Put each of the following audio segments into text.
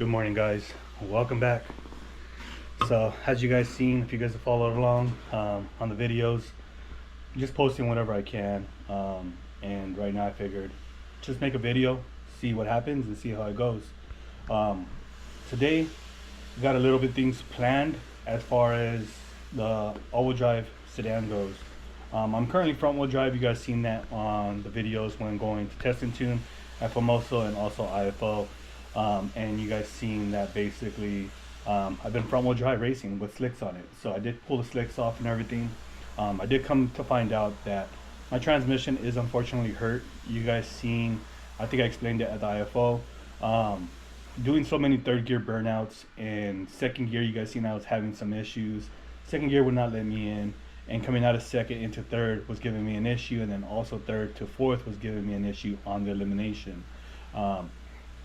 Good morning, guys. Welcome back. So as you guys seen, if you guys have followed along on the videos, just posting whatever I can, and right now I figured just make a video, see what happens and see how it goes. Today we got a little bit things planned as far as the all-wheel drive sedan goes. I'm currently front-wheel drive. You guys seen that on the videos when going to Test and Tune at Formosa and also IFO. And you guys seen that basically I've been front wheel drive racing with slicks on it, so I did pull the slicks off and everything. I did come to find out that my transmission is unfortunately hurt. You guys seen, I think I explained it at the IFO, doing so many third gear burnouts, and second gear you guys seen I was having some issues. Second gear would not let me in, and coming out of second into third was giving me an issue, and then also third to fourth was giving me an issue on the elimination.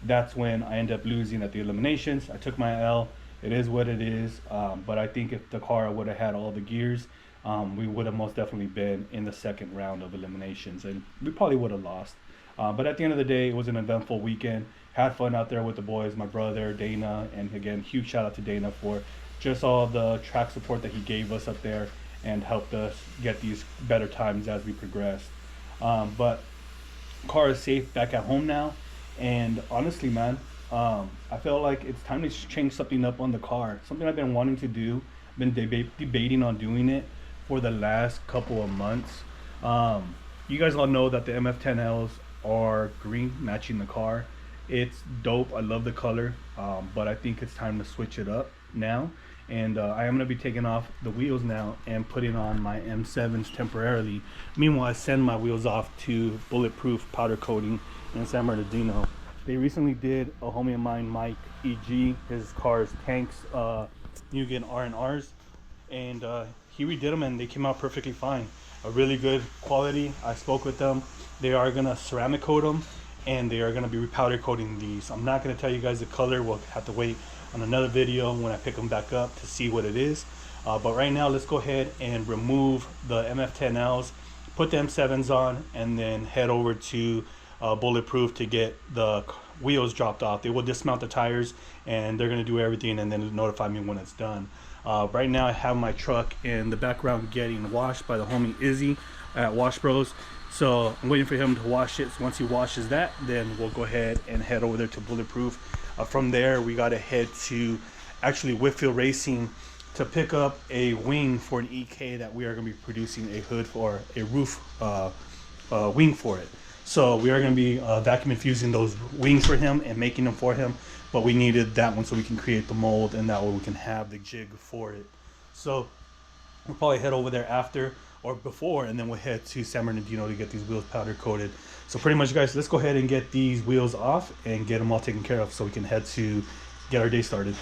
That's when I ended up losing at the eliminations. I took my L. It is what it is. But I think if the car would have had all the gears, we would have most definitely been in the second round of eliminations, and we probably would have lost. But at the end of the day, it was an eventful weekend. Had fun out there with the boys, my brother, Dana, and again, huge shout out to Dana for just all the track support that he gave us up there and helped us get these better times as we progressed. But car is safe back at home now. And honestly, man, I feel like it's time to change something up on the car. Something I've been wanting to do, been debating on doing it for the last couple of months. You guys all know that the MF10Ls are green, matching the car. It's dope. I love the color, but I think it's time to switch it up now. And I am going to be taking off the wheels now and putting on my M7s temporarily. Meanwhile, I send my wheels off to Bulletproof powder coating in San Bernardino. They recently did a homie of mine, Mike EG, his car's tanks, Mugen R&Rs, and he redid them and they came out perfectly fine. A really good quality. I spoke with them. They are going to ceramic coat them and they are going to be repowder coating these. I'm not going to tell you guys the color. We'll have to wait on another video when I pick them back up to see what it is. But right now, let's go ahead and remove the MF10Ls, put the M7s on, and then head over to Bulletproof to get the wheels dropped off. They will dismount the tires and they're going to do everything and then notify me when it's done. Right now I have my truck in the background getting washed by the homie Izzy at Wash Bros. So I'm waiting for him to wash it. So once he washes that, then we'll go ahead and head over there to Bulletproof. From there we got to head to actually Whitfield Racing to pick up a wing for an EK that we are going to be producing a hood for, a roof wing for it. So we are going to be vacuum infusing those wings for him and making them for him, but we needed that one so we can create the mold and that way we can have the jig for it. So we'll probably head over there after or before, and then we'll head to San Bernardino to get these wheels powder coated. So pretty much, guys, let's go ahead and get these wheels off and get them all taken care of so we can head to get our day started.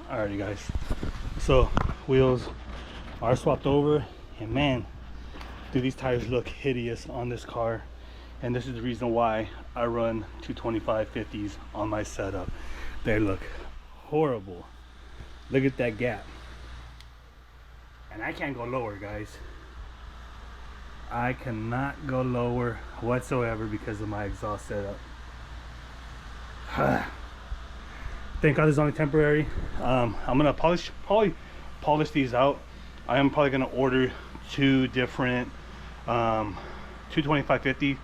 Alrighty, guys, so wheels are swapped over, and man, do these tires look hideous on this car. And this is the reason why I run 225/50s on my setup. They look horrible. Look at that gap, and I can't go lower, guys. I cannot go lower whatsoever because of my exhaust setup. Thank God this is only temporary. I'm gonna probably polish these out. I am probably gonna order two different 225/50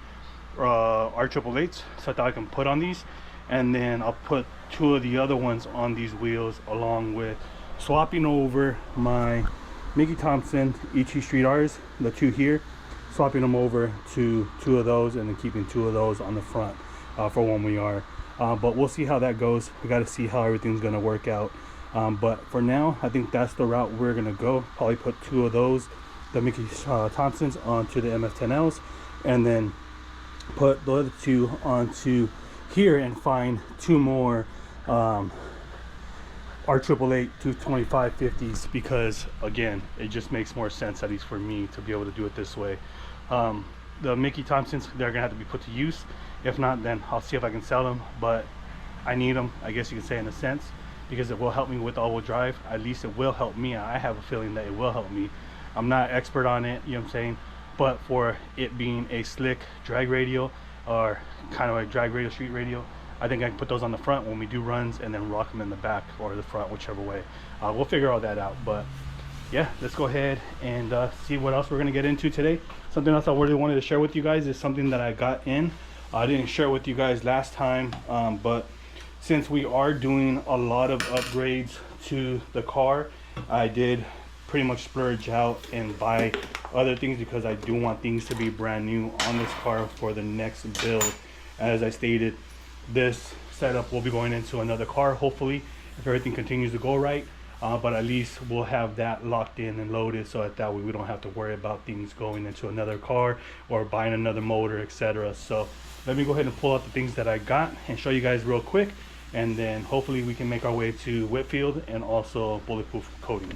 R888s so that I can put on these, and then I'll put two of the other ones on these wheels, along with swapping over my Mickey Thompson ET Street R's, the two here, swapping them over to two of those, and then keeping two of those on the front for when we are. But we'll see how that goes. We got to see how everything's going to work out. But for now, I think that's the route we're going to go. Probably put two of those, the Mickey Thompsons, onto the MF10Ls. and then put the other two onto here and find two more R888 225 50s, because again, it just makes more sense, at least for me, to be able to do it this way. The Mickey Thompsons, they're gonna have to be put to use. If not, then I'll see if I can sell them, but I need them, I guess you can say, in a sense, because it will help me with all-wheel drive. At least it will help me. I have a feeling that it will help me. I'm not expert on it, you know what I'm saying, but for it being a slick drag radial, or kind of a drag radial, street radial, I think I can put those on the front when we do runs, and then rock them in the back or the front, whichever way. We'll figure all that out. But yeah, let's go ahead and see what else we're gonna get into today. Something else I really wanted to share with you guys is something that I got in. I didn't share with you guys last time, but since we are doing a lot of upgrades to the car, I did pretty much splurge out and buy other things, because I do want things to be brand new on this car for the next build. As I stated, this setup will be going into another car, hopefully, if everything continues to go right, but at least we'll have that locked in and loaded, so that way we don't have to worry about things going into another car or buying another motor, etc. So let me go ahead and pull out the things that I got and show you guys real quick, and then hopefully we can make our way to Whitfield and also bulletproof coating.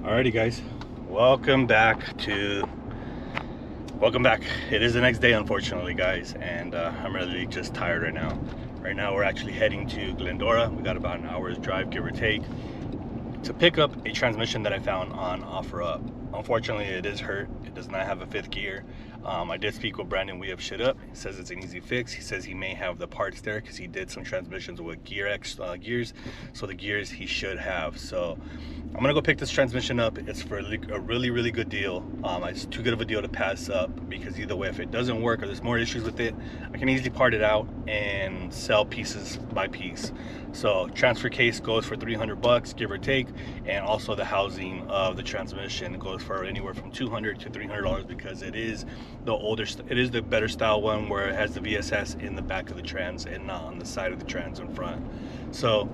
Alrighty guys, welcome back. It is the next day, unfortunately, guys, and I'm really just tired right now. Right now we're actually heading to Glendora. We got about an hour's drive, give or take, to pick up a transmission that I found on OfferUp. Unfortunately, it is hurt. It does not have a 5th gear. I did speak with Brandon. We have shit up. He says it's an easy fix. He says he may have the parts there, because he did some transmissions with gears, so the gears he should have. So I'm gonna go pick this transmission up. It's for a really good deal. It's too good of a deal to pass up, because either way, if it doesn't work or there's more issues with it, I can easily part it out and sell pieces by piece. So transfer case goes for 300 bucks, give or take, and also the housing of the transmission goes for anywhere from $200 to $300, because it is the older, it is the better style one, where it has the VSS in the back of the trans and not on the side of the trans in front. So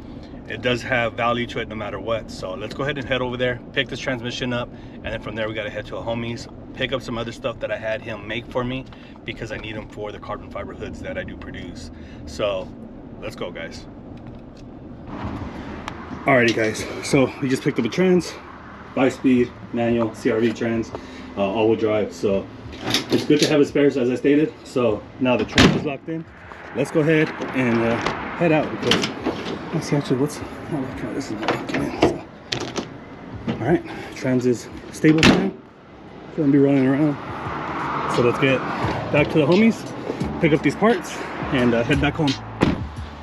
it does have value to it no matter what. So let's go ahead and head over there, pick this transmission up, and then from there we got to head to a homie's, pick up some other stuff that I had him make for me, because I need them for the carbon fiber hoods that I do produce. So let's go, guys. Alrighty guys, so we just picked up a trans, 5-speed manual CRV trans, all-wheel drive. So it's good to have a spares, as I stated. So now the trans is locked in, let's go ahead and head out, because let's see, actually, what's not locking out? This is not locking in. So. All right, trans is stable now. Shouldn't be running around. So let's get back to the homies, pick up these parts, and head back home.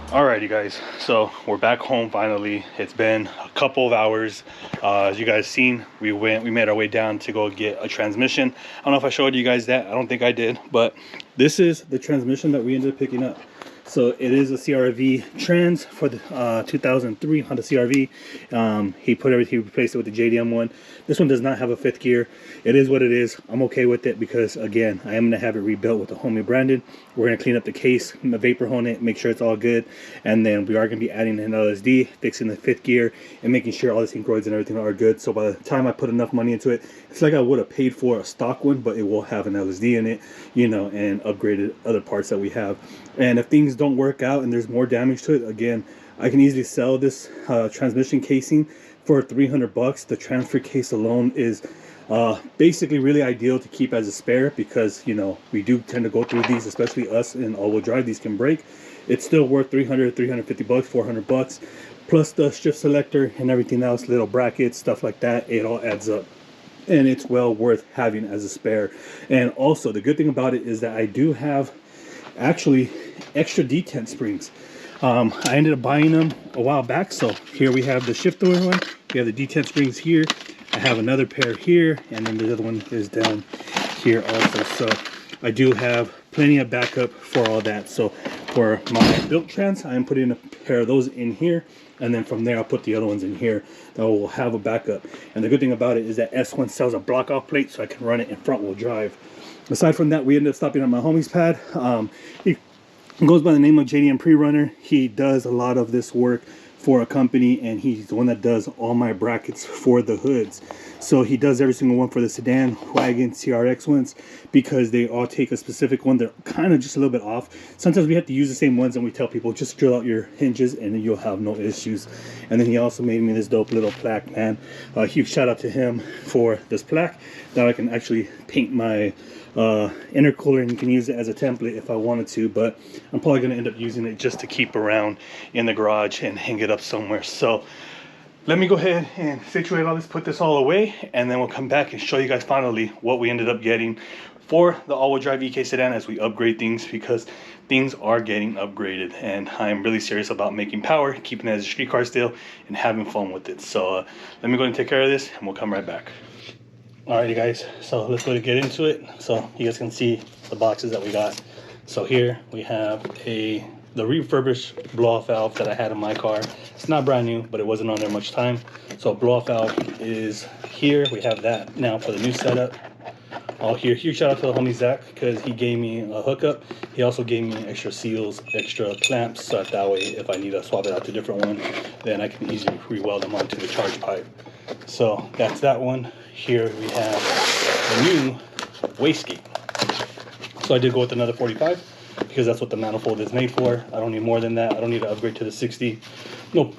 Alrighty guys, so we're back home finally. It's been a couple of hours. As you guys seen, we made our way down to go get a transmission. I don't know if I showed you guys that. I don't think I did, but this is the transmission that we ended up picking up. So it is a CRV trans for the 2003 Honda CRV. He replaced it with the JDM one. This one does not have a 5th gear. It is what it is. I'm okay with it, because again, I am gonna have it rebuilt with the homie Brandon. We're gonna clean up the case, vapor hone it, make sure it's all good, and then we are gonna be adding an LSD, fixing the 5th gear, and making sure all the synchroids and everything are good. So by the time I put enough money into it, it's like I would have paid for a stock one, but it will have an LSD in it, you know, and upgraded other parts that we have. And if things don't work out and there's more damage to it, again, I can easily sell this transmission casing for 300 bucks. The transfer case alone is basically really ideal to keep as a spare, because you know, we do tend to go through these, especially us in all-wheel drive. These can break. It's still worth 300, 350 bucks, 400 bucks, plus the shift selector and everything else, little brackets, stuff like that. It all adds up, and it's well worth having as a spare. And also the good thing about it is that I do have actually extra detent springs. I ended up buying them a while back. So here we have the shifter one, we have the detent springs here, I have another pair here, and then the other one is down here also. So I do have plenty of backup for all that. So for my built trans, I am putting a pair of those in here, and then from there I'll put the other ones in here that will have a backup. And the good thing about it is that S1 sells a block off plate, so I can run it in front wheel drive. Aside from that, we ended up stopping at my homie's pad. He goes by the name of JDM Pre-Runner. He does a lot of this work for a company, and he's the one that does all my brackets for the hoods. So he does every single one for the sedan, wagon, TRX ones, because they all take a specific one. They're kind of just a little bit off. Sometimes we have to use the same ones, and we tell people just drill out your hinges and then you'll have no issues. And then he also made me this dope little plaque, man. Huge shout out to him for this plaque. Now I can actually paint my intercooler, and you can use it as a template if I wanted to, but I'm probably going to end up using it just to keep around in the garage and hang it up somewhere. So let me go ahead and situate all this, put this all away, and then we'll come back and show you guys finally what we ended up getting for the all-wheel drive EK sedan as we upgrade things, because things are getting upgraded and I'm really serious about making power, keeping it as a street car still, and having fun with it. So let me go and take care of this and we'll come right back. Alrighty guys, so let's go to get into it. So you guys can see the boxes that we got. So here we have the refurbished blow-off valve that I had in my car. It's not brand new, but it wasn't on there much time. So blow-off valve is here. We have that now for the new setup. All here. Huge shout out to the homie Zach, because he gave me a hookup. He also gave me extra seals, extra clamps, so that way if I need to swap it out to a different one, then I can easily re-weld them onto the charge pipe. So that's that one. Here we have the new wastegate. So I did go with another 45 because that's what the manifold is made for. I don't need more than that. I don't need to upgrade to the 60. No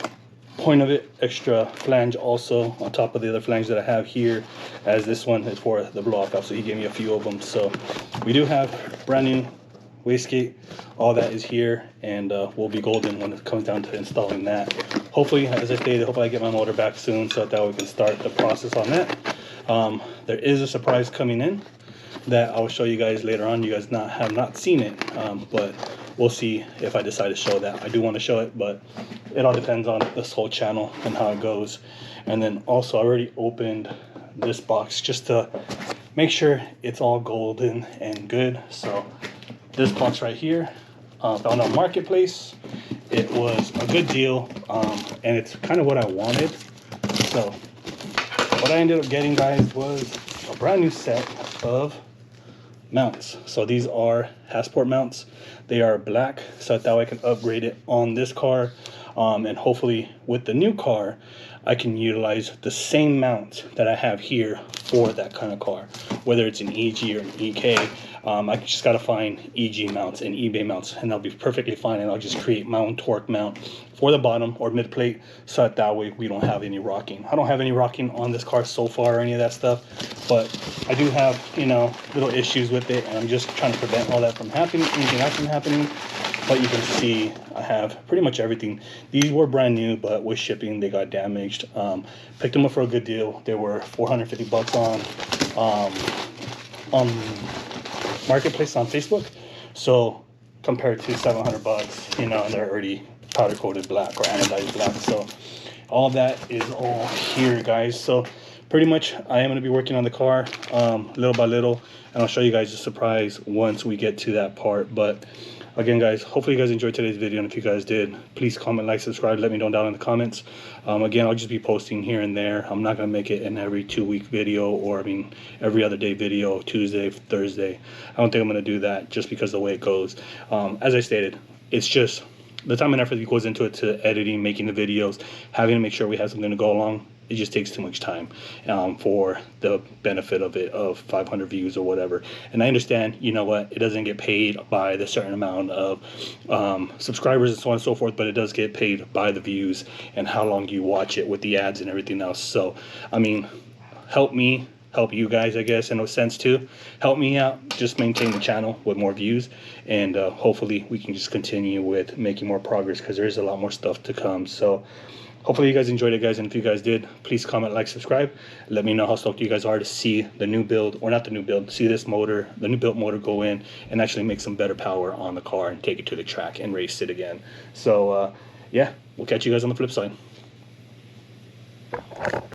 point of it. Extra flange also on top of the other flange that I have here, as this one is for the blow-off valve. So he gave me a few of them. So we do have brand new wastegate. All that is here, and we'll be golden when it comes down to installing that. Hopefully, as I stated, hopefully I get my motor back soon so that we can start the process on that. There is a surprise coming in that I'll show you guys later on. You guys have not seen it, but we'll see if I decide to show that. I do want to show it, but it all depends on this whole channel and how it goes. And then also I already opened this box just to make sure it's all golden and good. So this box right here, found on Marketplace. It was a good deal, and it's kind of what I wanted. So what I ended up getting, guys, was a brand new set of mounts. So these are Hassport mounts. They are black, so that way I can upgrade it on this car, and hopefully with the new car I can utilize the same mount that I have here for that kind of car, whether it's an EG or an EK. I just got to find EG mounts and eBay mounts, and they'll be perfectly fine, and I'll just create my own torque mount for the bottom or mid plate, so that way we don't have any rocking. I don't have any rocking on this car so far or any of that stuff, but I do have, you know, little issues with it, and I'm just trying to prevent all that from happening, anything else from happening. But you can see I have pretty much everything. These were brand new, but with shipping they got damaged. Picked them up for a good deal. They were 450 bucks on Marketplace on Facebook. So compared to 700 bucks, you know, and they're already powder coated black or anodized black. So all that is all here, guys. So pretty much I am going to be working on the car little by little, and I'll show you guys a surprise once we get to that part. But again, guys, hopefully you guys enjoyed today's video, and if you guys did, please comment, like, subscribe, let me know down in the comments. Again, I'll just be posting here and there. I'm not gonna make it an every 2-week video, or I mean every other day video, Tuesday, Thursday. I don't think I'm gonna do that, just because of the way it goes. As I stated, it's just the time and effort that goes into it, to editing, making the videos, having to make sure we have something to go along. It just takes too much time for the benefit of it, of 500 views or whatever. And I understand, you know what, it doesn't get paid by the certain amount of subscribers and so on and so forth, but it does get paid by the views and how long you watch it with the ads and everything else. So, I mean, help me help you guys, I guess, in a sense too. Help me out, just maintain the channel with more views, and hopefully we can just continue with making more progress, because there is a lot more stuff to come. So hopefully you guys enjoyed it, guys, and if you guys did, please comment, like, subscribe. Let me know how stoked you guys are to see the new build, or not the new build, see this motor, the new built motor, go in and actually make some better power on the car and take it to the track and race it again. So yeah, we'll catch you guys on the flip side.